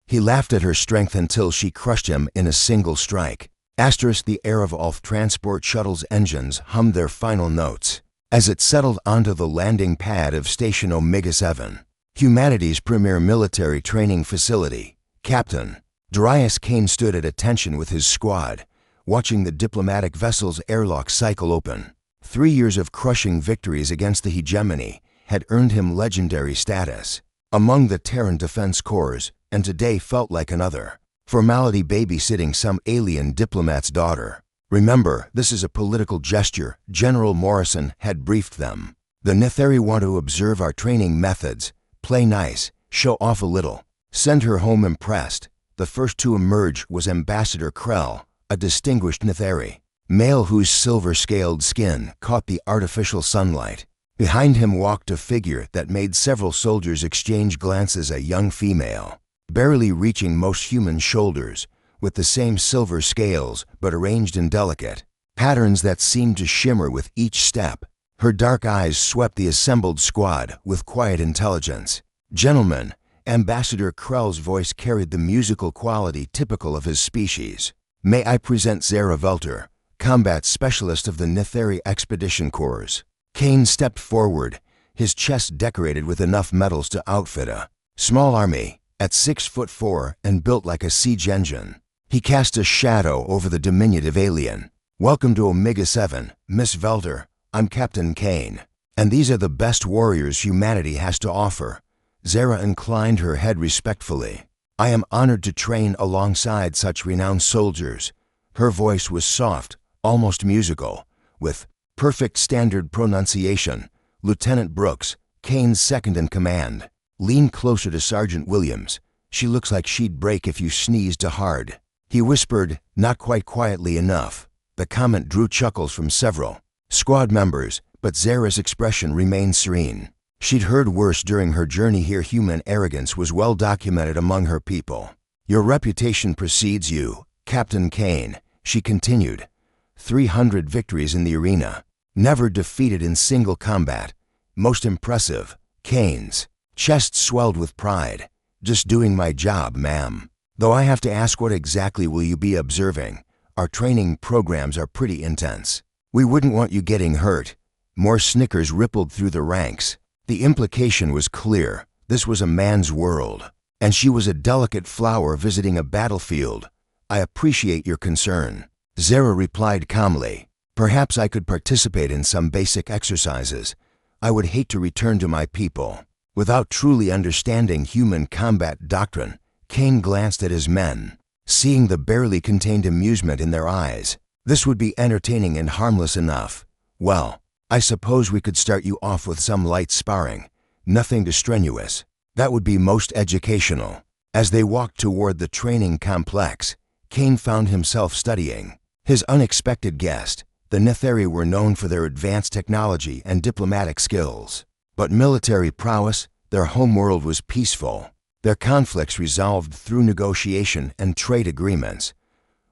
He laughed at her strength until she crushed him in a single strike. The air of Ulf transport shuttle's engines hummed their final notes as it settled onto the landing pad of Station Omega-7, humanity's premier military training facility. Captain Darius Kane stood at attention with his squad, watching the diplomatic vessel's airlock cycle open. 3 years of crushing victories against the hegemony had earned him legendary status among the Terran Defense Corps, and today felt like another formality babysitting some alien diplomat's daughter. Remember, this is a political gesture, General Morrison had briefed them. The Nithari want to observe our training methods, play nice, show off a little, send her home impressed. The first to emerge was Ambassador Krell, a distinguished Nithari male whose silver-scaled skin caught the artificial sunlight. Behind him walked a figure that made several soldiers exchange glances, a young female, barely reaching most human shoulders, with the same silver scales but arranged in delicate patterns that seemed to shimmer with each step. Her dark eyes swept the assembled squad with quiet intelligence. "Gentlemen," Ambassador Krell's voice carried the musical quality typical of his species. "May I present Zara Velter, combat specialist of the Nithari Expedition Corps." Kane stepped forward, his chest decorated with enough medals to outfit a small army. At 6'4" and built like a siege engine, he cast a shadow over the diminutive alien. "Welcome to Omega-7, Miss Velter. I'm Captain Kane, and these are the best warriors humanity has to offer." Zara inclined her head respectfully. "I am honored to train alongside such renowned soldiers." Her voice was soft, almost musical, with perfect standard pronunciation. "Lieutenant Brooks, Kane's second in command." Leaned closer to Sergeant Williams. "She looks like she'd break if you sneezed too hard." He whispered, not quite quietly enough. The comment drew chuckles from several squad members, but Zara's expression remained serene. She'd heard worse during her journey here. Human arrogance was well documented among her people. "Your reputation precedes you, Captain Kane," she continued. 300 victories in the arena, never defeated in single combat. Most impressive. Kane's chest swelled with pride. "Just doing my job, ma'am. Though I have to ask, what exactly will you be observing? Our training programs are pretty intense. We wouldn't want you getting hurt." More snickers rippled through the ranks. The implication was clear. This was a man's world, and she was a delicate flower visiting a battlefield. "I appreciate your concern," Zara replied calmly. "Perhaps I could participate in some basic exercises. I would hate to return to my people without truly understanding human combat doctrine." Kane glanced at his men, seeing the barely contained amusement in their eyes. "This would be entertaining and harmless enough. Well, I suppose we could start you off with some light sparring. Nothing too strenuous. That would be most educational." As they walked toward the training complex, Kane found himself studying his unexpected guest. The Nithari were known for their advanced technology and diplomatic skills, but military prowess. Their homeworld was peaceful, their conflicts resolved through negotiation and trade agreements.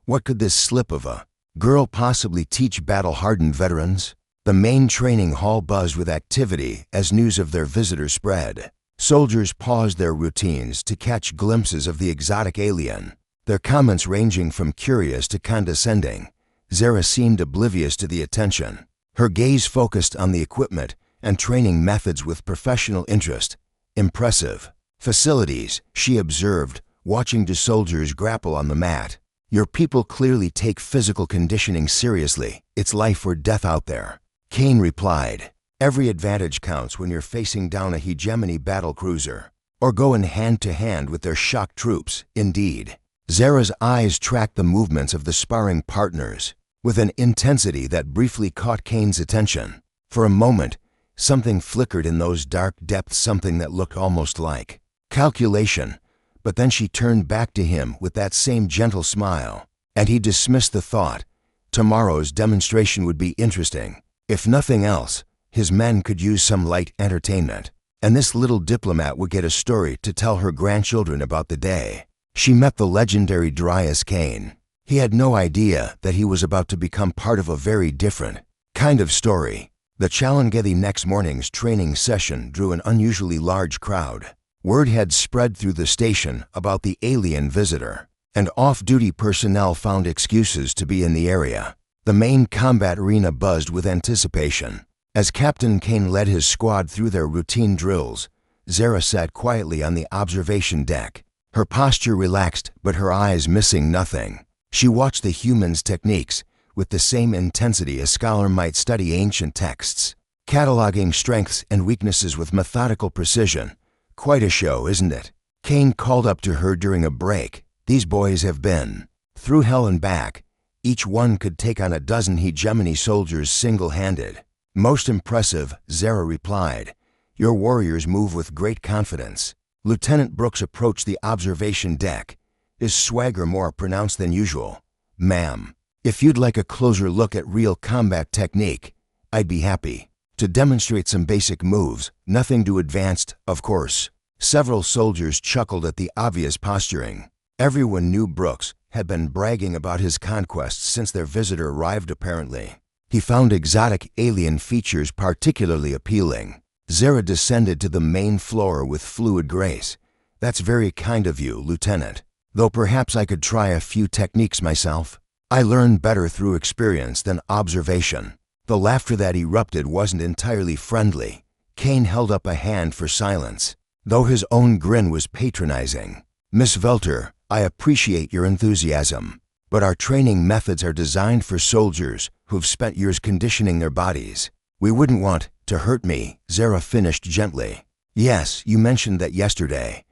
What could this slip of a girl possibly teach battle-hardened veterans? The main training hall buzzed with activity as news of their visitor spread. Soldiers paused their routines to catch glimpses of the exotic alien, their comments ranging from curious to condescending. Zara seemed oblivious to the attention, her gaze focused on the equipment and training methods with professional interest. "Impressive facilities," she observed, watching the soldiers grapple on the mat. "Your people clearly take physical conditioning seriously. It's life or death out there." Kane replied, "Every advantage counts when you're facing down a hegemony battle cruiser, or going hand-to-hand with their shock troops." Indeed. Zara's eyes tracked the movements of the sparring partners with an intensity that briefly caught Kane's attention. For a moment, something flickered in those dark depths, something that looked almost like calculation, but then she turned back to him with that same gentle smile, and he dismissed the thought. Tomorrow's demonstration would be interesting. If nothing else, his men could use some light entertainment, and this little diplomat would get a story to tell her grandchildren about the day she met the legendary Darius Kane. He had no idea that he was about to become part of a very different kind of story. The Chalangedi next morning's training session drew an unusually large crowd. Word had spread through the station about the alien visitor, and off-duty personnel found excuses to be in the area. The main combat arena buzzed with anticipation. As Captain Kane led his squad through their routine drills, Zara sat quietly on the observation deck, her posture relaxed but her eyes missing nothing. She watched the humans' techniques with the same intensity a scholar might study ancient texts, cataloging strengths and weaknesses with methodical precision. Quite a show, isn't it? Kane called up to her during a break. These boys have been through hell and back. Each one could take on a dozen hegemony soldiers single-handed. Most impressive, Zara replied. Your warriors move with great confidence. Lieutenant Brooks approached the observation deck, his swagger more pronounced than usual. Ma'am, if you'd like a closer look at real combat technique, I'd be happy to demonstrate some basic moves, nothing too advanced, of course. Several soldiers chuckled at the obvious posturing. Everyone knew Brooks had been bragging about his conquests since their visitor arrived apparently. He found exotic alien features particularly appealing. Zara descended to the main floor with fluid grace. That's very kind of you, Lieutenant. Though perhaps I could try a few techniques myself. I learn better through experience than observation. The laughter that erupted wasn't entirely friendly. Kane held up a hand for silence, though his own grin was patronizing. Miss Velter, I appreciate your enthusiasm, but our training methods are designed for soldiers who've spent years conditioning their bodies. We wouldn't want to hurt me, Zara finished gently. Yes, you mentioned that yesterday,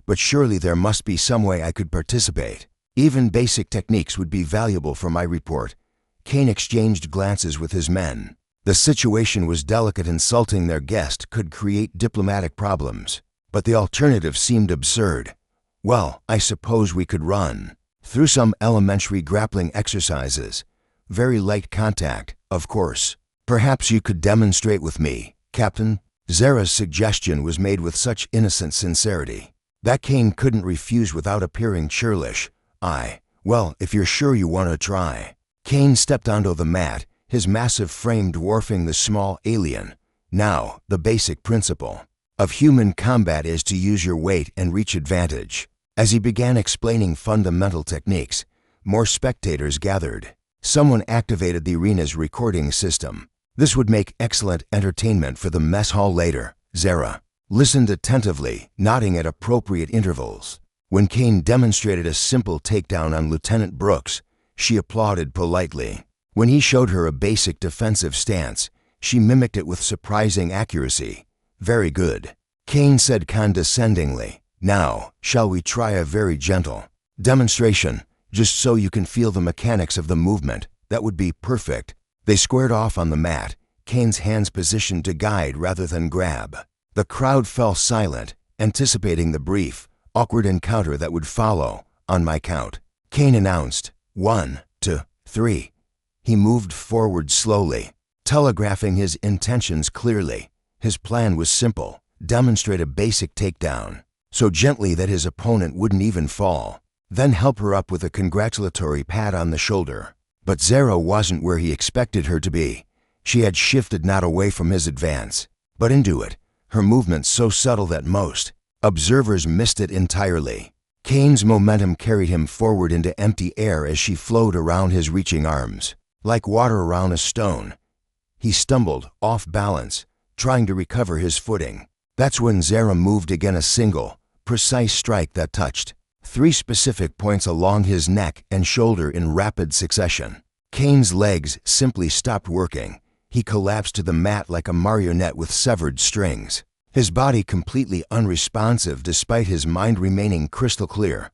but surely there must be some way I could participate. Even basic techniques would be valuable for my report. Kane exchanged glances with his men. The situation was delicate. Insulting their guest could create diplomatic problems, but the alternative seemed absurd. Well, I suppose we could run through some elementary grappling exercises. Very light contact, of course. Perhaps you could demonstrate with me, Captain? Zara's suggestion was made with such innocent sincerity that Kane couldn't refuse without appearing churlish. Well, if you're sure you want to try. Kane stepped onto the mat, his massive frame dwarfing the small alien. Now, the basic principle of human combat is to use your weight and reach advantage. As he began explaining fundamental techniques, more spectators gathered. Someone activated the arena's recording system. This would make excellent entertainment for the mess hall later. Zara listened attentively, nodding at appropriate intervals. When Kane demonstrated a simple takedown on Lieutenant Brooks, she applauded politely. When he showed her a basic defensive stance, she mimicked it with surprising accuracy. Very good, Kane said condescendingly. Now, shall we try a very gentle demonstration, just so you can feel the mechanics of the movement? That would be perfect. They squared off on the mat, Kane's hands positioned to guide rather than grab. The crowd fell silent, anticipating the brief, awkward encounter that would follow. On my count, Kane announced, 1, 2, 3. He moved forward slowly, telegraphing his intentions clearly. His plan was simple: demonstrate a basic takedown, so gently that his opponent wouldn't even fall, then help her up with a congratulatory pat on the shoulder. But Zara wasn't where he expected her to be. She had shifted not away from his advance, but into it, her movement so subtle that most observers missed it entirely. Kane's momentum carried him forward into empty air as she flowed around his reaching arms, like water around a stone. He stumbled, off balance, trying to recover his footing. That's when Zara moved again, a single, precise strike that touched 3 specific points along his neck and shoulder in rapid succession. Kane's legs simply stopped working. He collapsed to the mat like a marionette with severed strings, his body completely unresponsive despite his mind remaining crystal clear.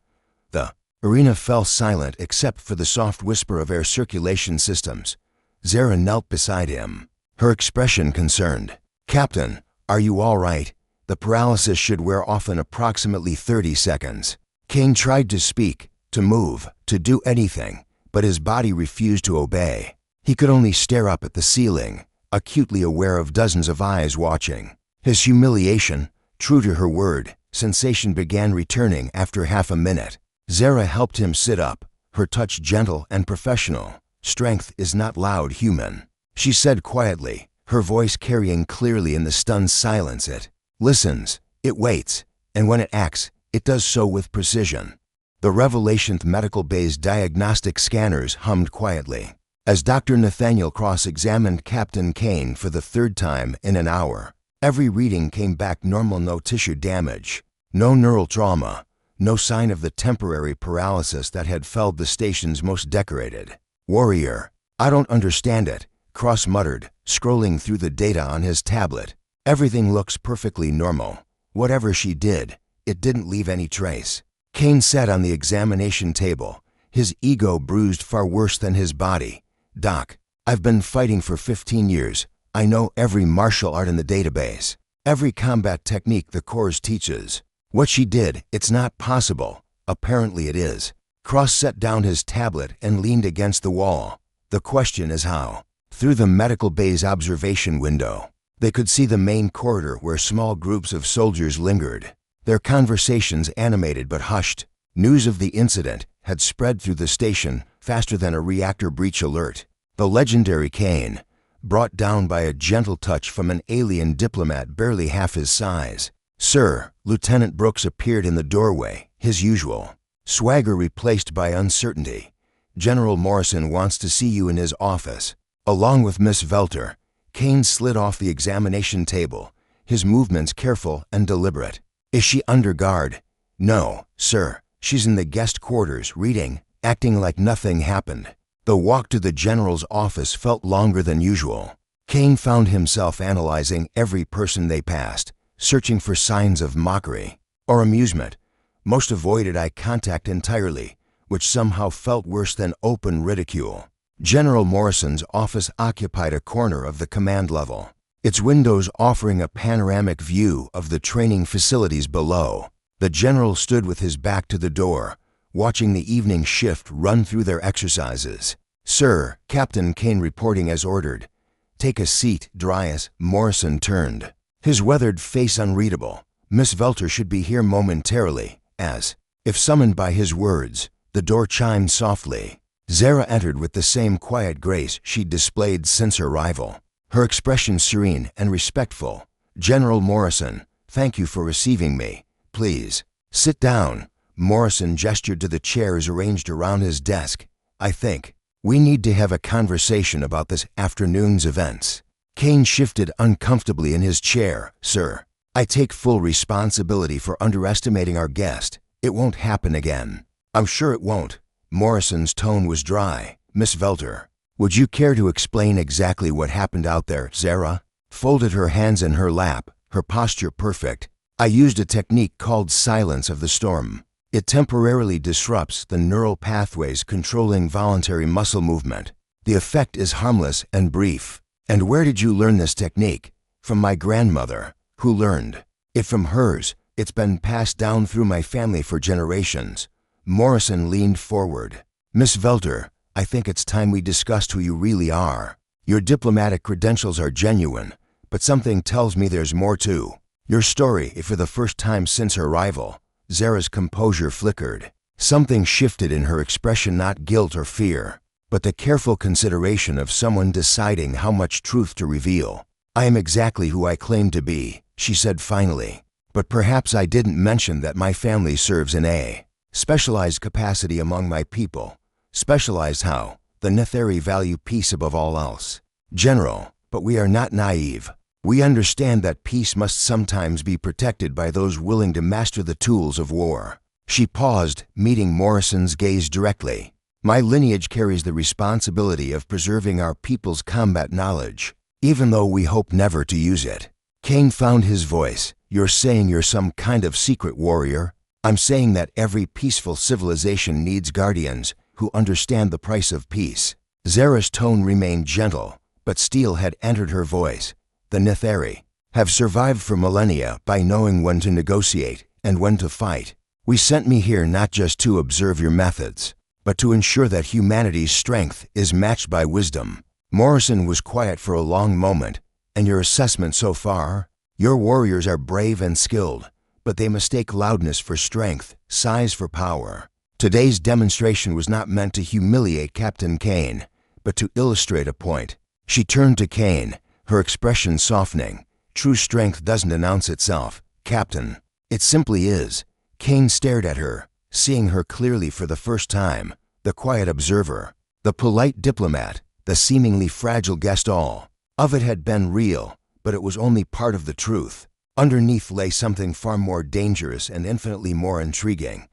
The arena fell silent except for the soft whisper of air circulation systems. Zara knelt beside him, her expression concerned. Captain, are you all right? The paralysis should wear off in approximately 30 seconds. Kane tried to speak, to move, to do anything, but his body refused to obey. He could only stare up at the ceiling, acutely aware of dozens of eyes watching. His humiliation, true to her word, sensation began returning after half a minute. Zara helped him sit up, her touch gentle and professional. Strength is not loud, human, she said quietly, her voice carrying clearly in the stunned silence. It listens, it waits, and when it acts, it does so with precision. The Revelation's medical bay's diagnostic scanners hummed quietly as Dr. Nathaniel cross-examined Captain Kane for the third time in an hour. Every reading came back normal: no tissue damage, no neural trauma, no sign of the temporary paralysis that had felled the station's most decorated warrior. "I don't understand it," Cross muttered, scrolling through the data on his tablet. "Everything looks perfectly normal. Whatever she did, it didn't leave any trace." Kane sat on the examination table, his ego bruised far worse than his body. "Doc, I've been fighting for 15 years. I know every martial art in the database, every combat technique the Corps teaches. What she did, it's not possible." "Apparently it is." Cross set down his tablet and leaned against the wall. "The question is how." Through the medical bay's observation window, they could see the main corridor where small groups of soldiers lingered, their conversations animated but hushed. News of the incident had spread through the station faster than a reactor breach alert. The legendary Kane, brought down by a gentle touch from an alien diplomat barely half his size. "Sir," Lieutenant Brooks appeared in the doorway, his usual swagger replaced by uncertainty. "General Morrison wants to see you in his office." Along with Miss Velter, Kane slid off the examination table, his movements careful and deliberate. "Is she under guard?" "No, sir. She's in the guest quarters, reading, acting like nothing happened." The walk to the general's office felt longer than usual. Kane found himself analyzing every person they passed, searching for signs of mockery or amusement. Most avoided eye contact entirely, which somehow felt worse than open ridicule. General Morrison's office occupied a corner of the command level, its windows offering a panoramic view of the training facilities below. The general stood with his back to the door, watching the evening shift run through their exercises. "Sir," Captain Kane reporting as ordered. "Take a seat, Dryas." Morrison turned, his weathered face unreadable. "Miss Velter should be here momentarily." As if summoned by his words, the door chimed softly. Zara entered with the same quiet grace she'd displayed since her arrival, her expression serene and respectful. "General Morrison, thank you for receiving me. Please, sit down." Morrison gestured to the chairs arranged around his desk. "I think we need to have a conversation about this afternoon's events." Kane shifted uncomfortably in his chair. "Sir, I take full responsibility for underestimating our guest. It won't happen again." "I'm sure it won't." Morrison's tone was dry. "Miss Velter, would you care to explain exactly what happened out there?" Zara folded her hands in her lap, her posture perfect. "I used a technique called silence of the storm. It temporarily disrupts the neural pathways controlling voluntary muscle movement. The effect is harmless and brief." "And where did you learn this technique?" "From my grandmother." "Who learned it from hers?" "It's been passed down through my family for generations." Morrison leaned forward. "Miss Velter, I think it's time we discussed who you really are. Your diplomatic credentials are genuine, but something tells me there's more to your story." For the first time since her arrival, Zara's composure flickered. Something shifted in her expression, not guilt or fear, but the careful consideration of someone deciding how much truth to reveal. "I am exactly who I claim to be," she said finally. "But perhaps I didn't mention that my family serves in a specialized capacity among my people." "Specialized how?" "The Netheri value peace above all else." "General, but we are not naive. We understand that peace must sometimes be protected by those willing to master the tools of war." She paused, meeting Morrison's gaze directly. "My lineage carries the responsibility of preserving our people's combat knowledge, even though we hope never to use it." Kane found his voice. "You're saying you're some kind of secret warrior?" "I'm saying that every peaceful civilization needs guardians who understand the price of peace." Zara's tone remained gentle, but steel had entered her voice. "The Netheri have survived for millennia by knowing when to negotiate and when to fight. We sent me here not just to observe your methods, but to ensure that humanity's strength is matched by wisdom." Morrison was quiet for a long moment. "And your assessment so far?" "Your warriors are brave and skilled, but they mistake loudness for strength, size for power." Today's demonstration was not meant to humiliate Captain Kane, but to illustrate a point. She turned to Kane, her expression softening. "True strength doesn't announce itself, Captain. It simply is. Kane stared at her, seeing her clearly for the first time, the quiet observer, the polite diplomat, the seemingly fragile guest. All of it had been real, but it was only part of the truth. Underneath lay something far more dangerous and infinitely more intriguing.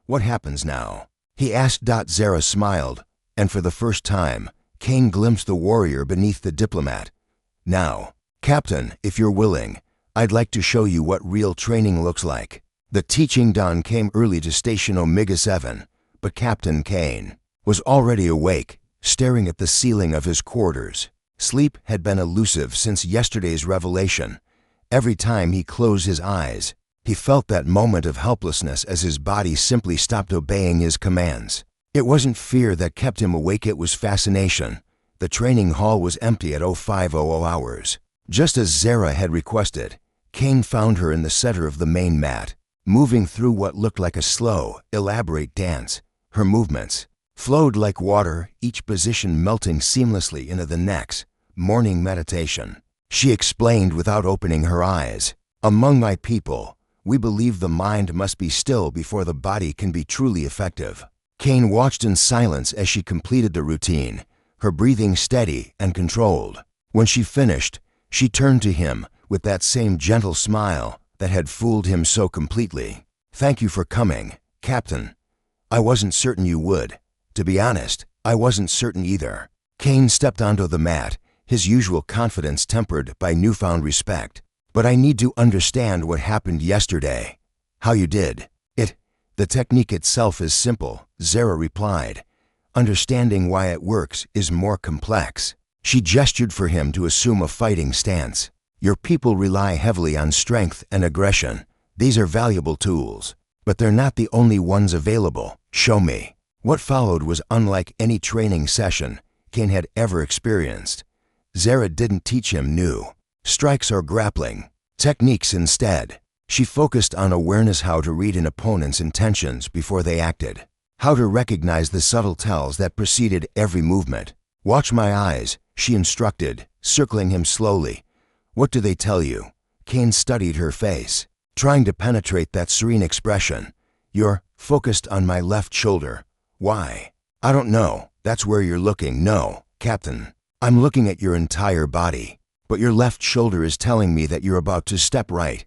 What happens now? He asked. Zara smiled, and for the first time, Kane glimpsed the warrior beneath the diplomat. Now, Captain, if you're willing, I'd like to show you what real training looks like. The teaching dawn came early to Station Omega-7, but Captain Kane was already awake, staring at the ceiling of his quarters. Sleep had been elusive since yesterday's revelation. Every time he closed his eyes, he felt that moment of helplessness as his body simply stopped obeying his commands. It wasn't fear that kept him awake, it was fascination. The training hall was empty at 0500 hours. Just as Zara had requested, Kane found her in the center of the main mat, moving through what looked like a slow, elaborate dance. Her movements flowed like water, each position melting seamlessly into the next. Morning meditation, she explained without opening her eyes. Among my people, we believe the mind must be still before the body can be truly effective. Kane watched in silence as she completed the routine, her breathing steady and controlled. When she finished, she turned to him with that same gentle smile that had fooled him so completely. Thank you for coming, Captain. I wasn't certain you would. To be honest, I wasn't certain either. Kane stepped onto the mat, his usual confidence tempered by newfound respect. But I need to understand what happened yesterday. How you did it. The technique itself is simple, Zara replied. Understanding why it works is more complex. She gestured for him to assume a fighting stance. Your people rely heavily on strength and aggression. These are valuable tools, but they're not the only ones available. Show me. What followed was unlike any training session Kane had ever experienced. Zara didn't teach him new strikes or grappling techniques. Instead, she focused on awareness, how to read an opponent's intentions before they acted, how to recognize the subtle tells that preceded every movement. Watch my eyes, she instructed, circling him slowly. What do they tell you? Kane studied her face, trying to penetrate that serene expression. You're focused on my left shoulder. Why? I don't know. That's where you're looking. No, Captain. I'm looking at your entire body. But your left shoulder is telling me that you're about to step right.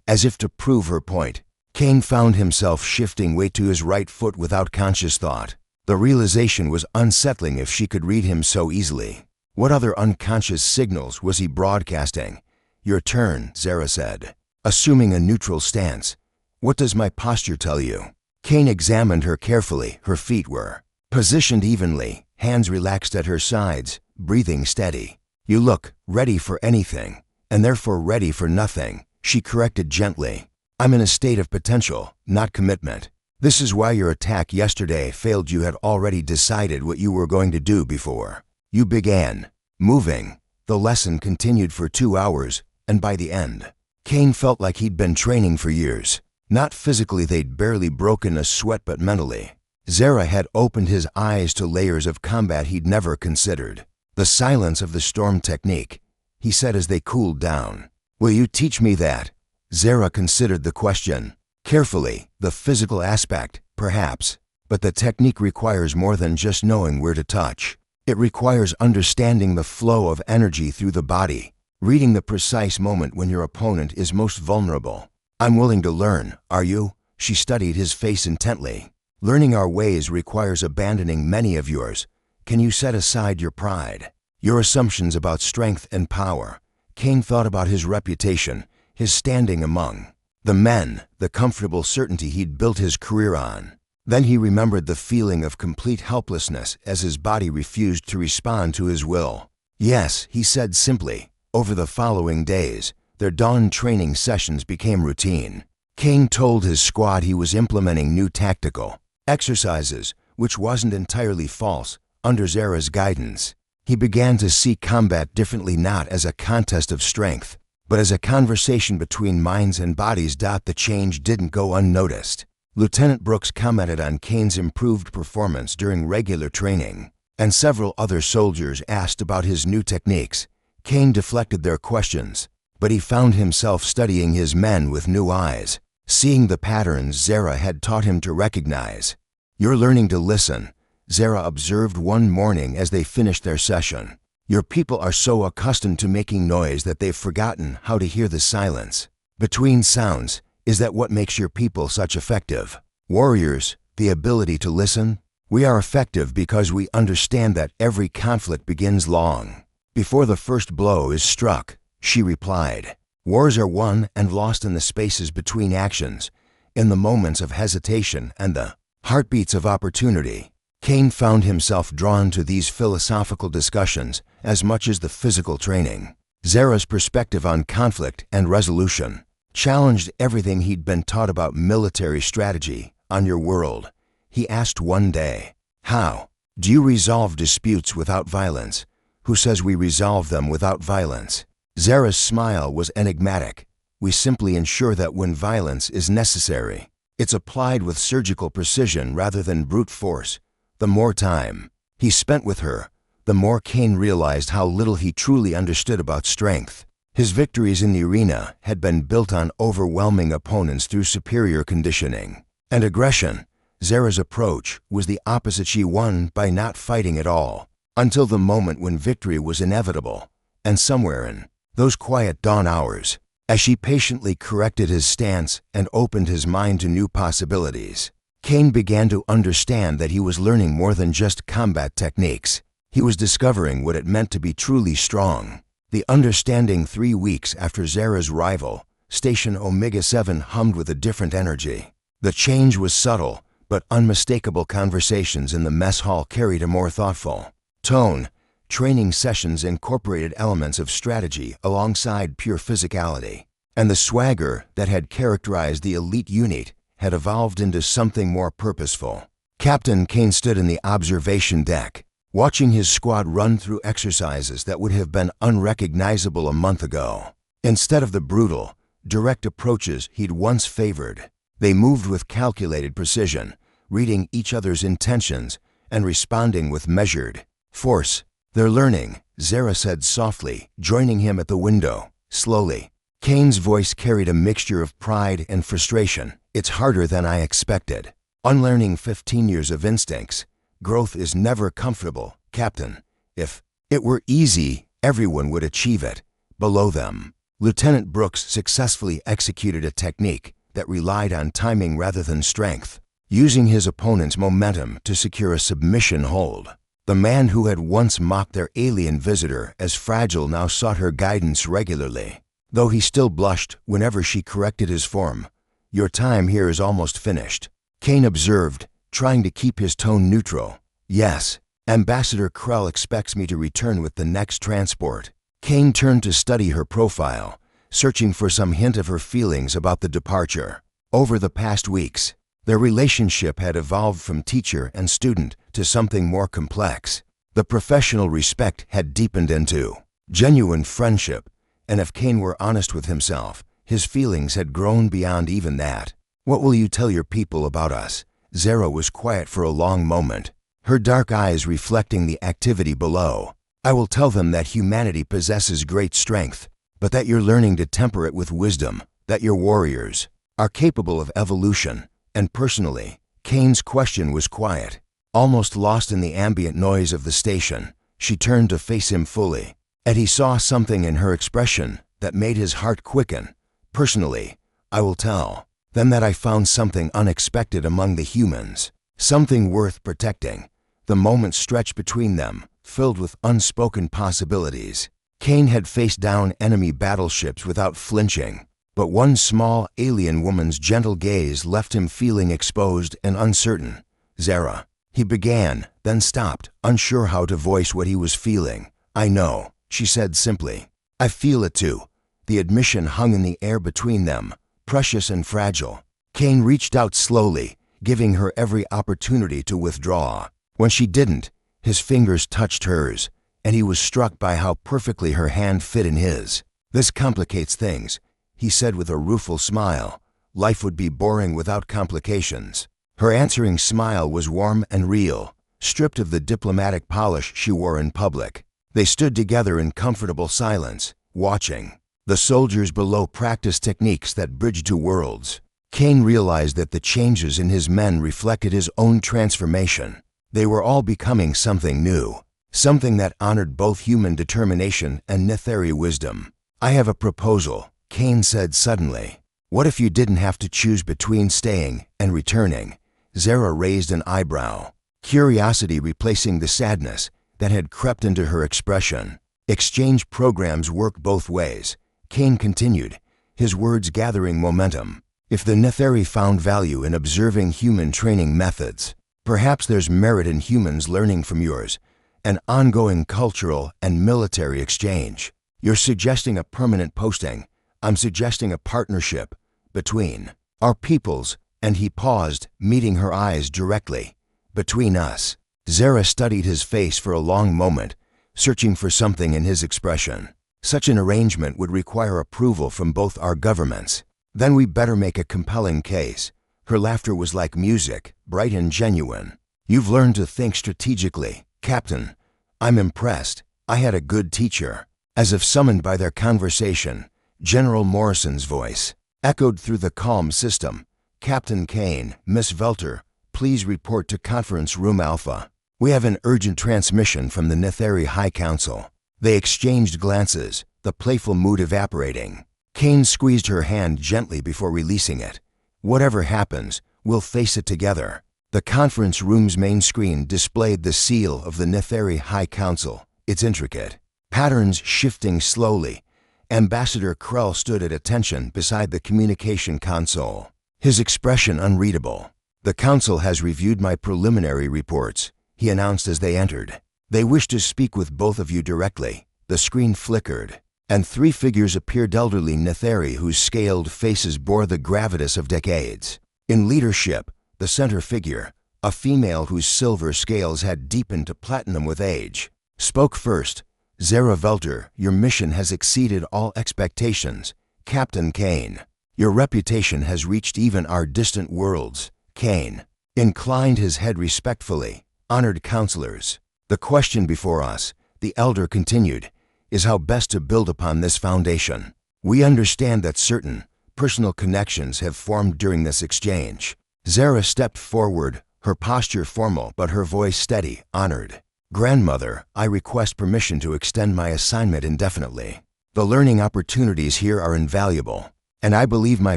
As if to prove her point, Kane found himself shifting weight to his right foot without conscious thought. The realization was unsettling. If she could read him so easily, what other unconscious signals was he broadcasting? Your turn, Zara said, assuming a neutral stance. What does my posture tell you? Kane examined her carefully. Her feet were positioned evenly, hands relaxed at her sides, breathing steady. You look ready for anything, and therefore ready for nothing, she corrected gently. I'm in a state of potential, not commitment. This is why your attack yesterday failed. You had already decided what you were going to do before you began moving. The lesson continued for 2 hours, and by the end, Kane felt like he'd been training for years. Not physically, they'd barely broken a sweat, but mentally. Zara had opened his eyes to layers of combat he'd never considered. The silence of the storm technique, he said as they cooled down. Will you teach me that? Zara considered the question carefully. The physical aspect, perhaps, but the technique requires more than just knowing where to touch. It requires understanding the flow of energy through the body, reading the precise moment when your opponent is most vulnerable. I'm willing to learn, are you? She studied his face intently. Learning our ways requires abandoning many of yours. Can you set aside your pride, your assumptions about strength and power? Kane thought about his reputation, his standing among the men, the comfortable certainty he'd built his career on. Then he remembered the feeling of complete helplessness as his body refused to respond to his will. Yes, he said simply. Over the following days, their dawn training sessions became routine. Kane told his squad he was implementing new tactical exercises, which wasn't entirely false. Under Zara's guidance, he began to see combat differently, not as a contest of strength, but as a conversation between minds and bodies. The change didn't go unnoticed. Lieutenant Brooks commented on Kane's improved performance during regular training, and several other soldiers asked about his new techniques. Kane deflected their questions, but he found himself studying his men with new eyes. seeing the patterns Zara had taught him to recognize. "You're learning to listen," Zara observed one morning as they finished their session. "Your people are so accustomed to making noise that they've forgotten how to hear the silence between sounds. Is that what makes your people such effective warriors, the ability to listen? We are effective because we understand that every conflict begins long before the first blow is struck," she replied. "Wars are won and lost in the spaces between actions, in the moments of hesitation and the heartbeats of opportunity." Kane found himself drawn to these philosophical discussions as much as the physical training. Zara's perspective on conflict and resolution challenged everything he'd been taught about military strategy. "On your world," he asked one day, "how do you resolve disputes without violence? Who says we resolve them without violence?" Zara's smile was enigmatic. "We simply ensure that when violence is necessary, it's applied with surgical precision rather than brute force." The more time he spent with her, the more Kane realized how little he truly understood about strength. His victories in the arena had been built on overwhelming opponents through superior conditioning and aggression. Zara's approach was the opposite. She won by not fighting at all, until the moment when victory was inevitable. And somewhere in those quiet dawn hours, as she patiently corrected his stance and opened his mind to new possibilities, Kane began to understand that he was learning more than just combat techniques. He was discovering what it meant to be truly strong. The understanding 3 weeks after Zara's arrival, Station Omega-7 hummed with a different energy. The change was subtle, but unmistakable. Conversations in the mess hall carried a more thoughtful tone. Training sessions incorporated elements of strategy alongside pure physicality, and the swagger that had characterized the elite unit had evolved into something more purposeful. Captain Kane stood in the observation deck, watching his squad run through exercises that would have been unrecognizable a month ago. Instead of the brutal, direct approaches he'd once favored, they moved with calculated precision, reading each other's intentions and responding with measured force. "They're learning," Zara said softly, joining him at the window. Slowly, Kane's voice carried a mixture of pride and frustration. "It's harder than I expected. Unlearning 15 years of instincts. Growth is never comfortable, Captain. If it were easy, everyone would achieve it." Below them, Lieutenant Brooks successfully executed a technique that relied on timing rather than strength, using his opponent's momentum to secure a submission hold. The man who had once mocked their alien visitor as fragile now sought her guidance regularly, though he still blushed whenever she corrected his form. "Your time here is almost finished," Kane observed, trying to keep his tone neutral. "Yes, Ambassador Krell expects me to return with the next transport." Kane turned to study her profile, searching for some hint of her feelings about the departure. Over the past weeks, their relationship had evolved from teacher and student to something more complex. The professional respect had deepened into genuine friendship, and if Kane were honest with himself, his feelings had grown beyond even that. "What will you tell your people about us?" Zara was quiet for a long moment, her dark eyes reflecting the activity below. "I will tell them that humanity possesses great strength, but that you're learning to temper it with wisdom, that your warriors are capable of evolution." And personally, Kane's question was quiet, almost lost in the ambient noise of the station. She turned to face him fully, and he saw something in her expression that made his heart quicken. "Personally, I will tell them that I found something unexpected among the humans, something worth protecting." The moment stretched between them, filled with unspoken possibilities. Kane had faced down enemy battleships without flinching, but one small alien woman's gentle gaze left him feeling exposed and uncertain. "Zara," he began, then stopped, unsure how to voice what he was feeling. "I know," she said simply. "I feel it too." The admission hung in the air between them, precious and fragile. Kane reached out slowly, giving her every opportunity to withdraw. When she didn't, his fingers touched hers, and he was struck by how perfectly her hand fit in his. "This complicates things," he said with a rueful smile. "Life would be boring without complications." Her answering smile was warm and real, stripped of the diplomatic polish she wore in public. They stood together in comfortable silence, watching the soldiers below practice techniques that bridged two worlds. Kane realized that the changes in his men reflected his own transformation. They were all becoming something new, something that honored both human determination and Netheri wisdom. "I have a proposal," Kane said suddenly. "What if you didn't have to choose between staying and returning?" Zara raised an eyebrow, curiosity replacing the sadness that had crept into her expression. "Exchange programs work both ways," Kane continued, his words gathering momentum. "If the Netheri found value in observing human training methods, perhaps there's merit in humans learning from yours, an ongoing cultural and military exchange. You're suggesting a permanent posting. I'm suggesting a partnership between our peoples," and he paused, meeting her eyes directly. "Between us." Zara studied his face for a long moment, searching for something in his expression. "Such an arrangement would require approval from both our governments. Then we better make a compelling case." Her laughter was like music, bright and genuine. "You've learned to think strategically, Captain. I'm impressed. I had a good teacher." As if summoned by their conversation, General Morrison's voice echoed through the calm system. "Captain Kane, Miss Velter, please report to Conference Room Alpha. We have an urgent transmission from the Netheri High Council." They exchanged glances, the playful mood evaporating. Kane squeezed her hand gently before releasing it. "Whatever happens, we'll face it together." The conference room's main screen displayed the seal of the Netheri High Council, its intricate patterns shifting slowly. Ambassador Krell stood at attention beside the communication console, his expression unreadable. "The Council has reviewed my preliminary reports," he announced as they entered. "They wish to speak with both of you directly." The screen flickered, and three figures appeared, elderly Netheri whose scaled faces bore the gravitas of decades. In leadership, the center figure, a female whose silver scales had deepened to platinum with age, spoke first. "Zara Velter, your mission has exceeded all expectations, Captain Kane. Your reputation has reached even our distant worlds." Kane inclined his head respectfully. "Honored counselors, the question before us," the elder continued, "is how best to build upon this foundation. We understand that certain personal connections have formed during this exchange." Zara stepped forward, her posture formal but her voice steady. "Honored grandmother, I request permission to extend my assignment indefinitely. The learning opportunities here are invaluable, and I believe my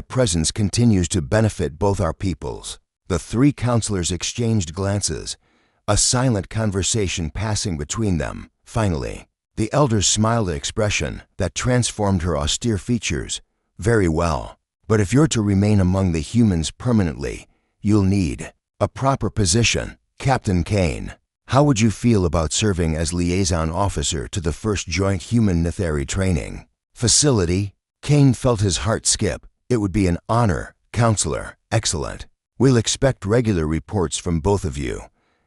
presence continues to benefit both our peoples." The three counselors exchanged glances, a silent conversation passing between them. Finally, the elder smiled, an expression that transformed her austere features. "Very well, but if you're to remain among the humans permanently, you'll need a proper position, Captain Kane. How would you feel about serving as liaison officer to the first joint human Netheri training facility?" Kane felt his heart skip. "It would be an honor, counselor." "Excellent. We'll expect regular reports from both of you."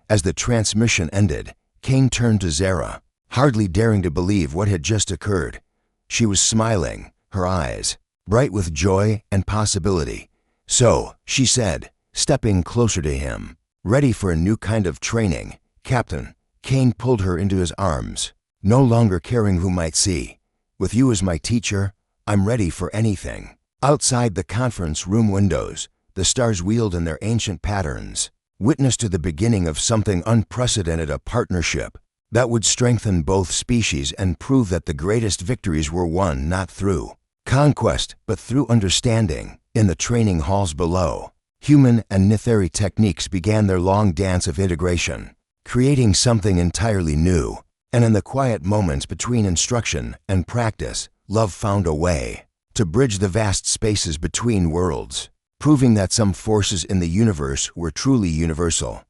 As the transmission ended, Kane turned to Zara, hardly daring to believe what had just occurred. She was smiling, her eyes bright with joy and possibility. "So," she said, stepping closer to him, "ready for a new kind of training, Captain?" Kane pulled her into his arms, no longer caring who might see. "With you as my teacher, I'm ready for anything." Outside the conference room windows, the stars wheeled in their ancient patterns, witness to the beginning of something unprecedented, a partnership that would strengthen both species and prove that the greatest victories were won not through conquest but through understanding. In the training halls below, human and Netheri techniques began their long dance of integration, creating something entirely new. And in the quiet moments between instruction and practice, love found a way to bridge the vast spaces between worlds, proving that some forces in the universe were truly universal.